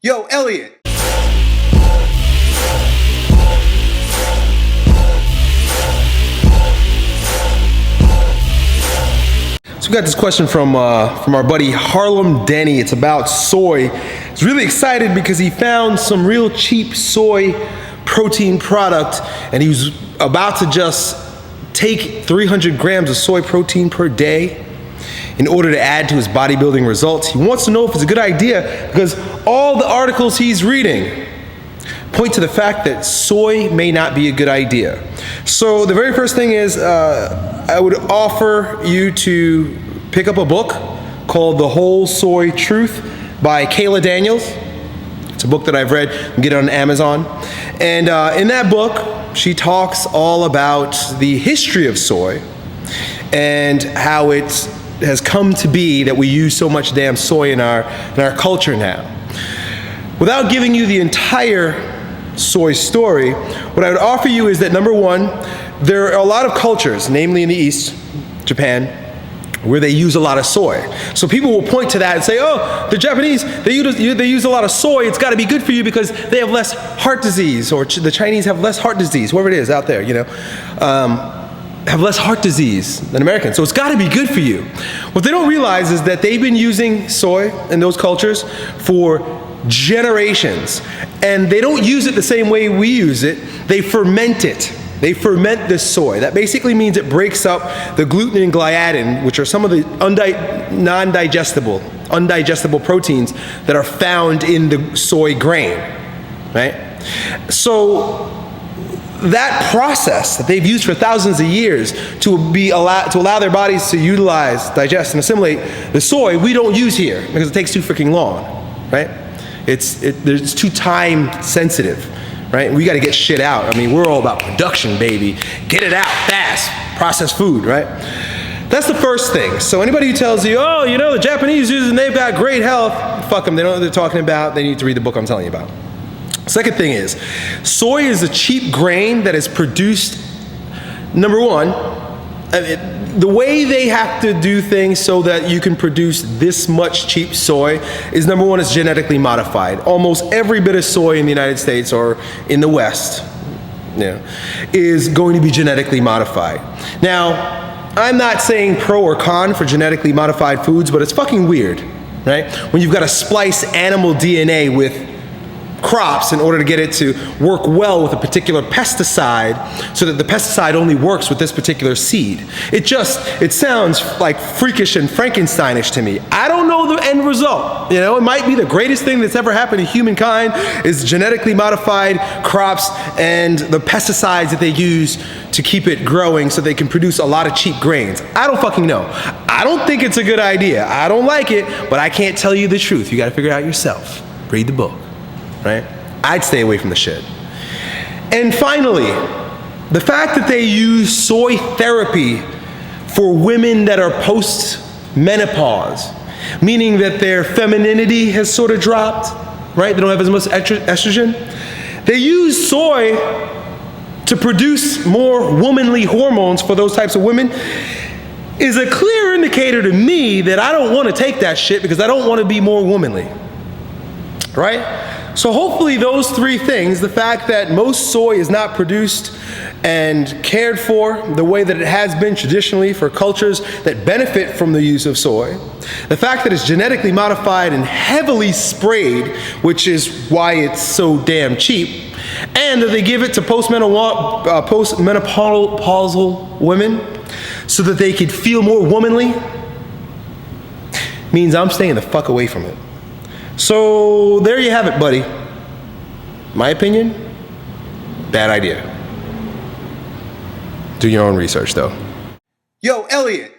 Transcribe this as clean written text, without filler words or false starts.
Yo, Elliot. So we got this question from our buddy Harlem Denny. It's about soy. He's really excited because he found some real cheap soy protein product, and he was about to just take 300 grams of soy protein per day in order to add to his bodybuilding results. He wants to know if it's a good idea because all the articles he's reading point to the fact that soy may not be a good idea. So the very first thing is I would offer you to pick up a book called The Whole Soy Truth by Kayla Daniels. It's a book that I've read. You can get it on Amazon. And in that book, she talks all about the history of soy and how it has come to be that we use so much damn soy in our culture now. Without giving you the entire soy story, what I would offer you is that number one, there are a lot of cultures, namely in the East, Japan, where they use a lot of soy. So people will point to that and say, oh, the Japanese, they use a lot of soy, it's gotta be good for you because they have less heart disease, or the Chinese have less heart disease, whoever it is out there, you know, have less heart disease than Americans, so it's gotta be good for you. What they don't realize is that they've been using soy in those cultures for generations, and they don't use it the same way we use it. They ferment it. They ferment this soy. That basically means it breaks up the gluten and gliadin, which are some of the undigestible proteins that are found in the soy grain, right? So that process that they've used for thousands of years to allow their bodies to utilize, digest, and assimilate the soy, we don't use here because it takes too freaking long, right? It's too time sensitive, right? We got to get shit out. I mean, we're all about production, baby. Get it out fast, processed food, right? That's the first thing. So anybody who tells you, oh, you know, the Japanese use it and they've got great health, fuck them. They don't know what they're talking about. They need to read the book I'm telling you about. Second thing is, soy is a cheap grain that is produced, number one, the way they have to do things so that you can produce this much cheap soy is, number one, it's genetically modified. Almost every bit of soy in the United States or in the West, is going to be genetically modified. Now, I'm not saying pro or con for genetically modified foods, but it's fucking weird, right? When you've got to splice animal DNA with crops in order to get it to work well with a particular pesticide so that the pesticide only works with this particular seed. It sounds like freakish and Frankensteinish to me. I don't know the end result. You know, it might be the greatest thing that's ever happened to humankind is genetically modified crops and the pesticides that they use to keep it growing so they can produce a lot of cheap grains. I don't fucking know. I don't think it's a good idea. I don't like it, but I can't tell you the truth. You gotta figure it out yourself. Read the book. Right? I'd stay away from the shit. And finally, the fact that they use soy therapy for women that are post-menopause, meaning that their femininity has sort of dropped, right? They don't have as much estrogen. They use soy to produce more womanly hormones for those types of women is a clear indicator to me that I don't want to take that shit because I don't want to be more womanly, right? So hopefully those three things, the fact that most soy is not produced and cared for the way that it has been traditionally for cultures that benefit from the use of soy, the fact that it's genetically modified and heavily sprayed, which is why it's so damn cheap, and that they give it to postmenopausal women so that they could feel more womanly, means I'm staying the fuck away from it. So there you have it, buddy. My opinion, bad idea. Do your own research, though. Yo, Elliot.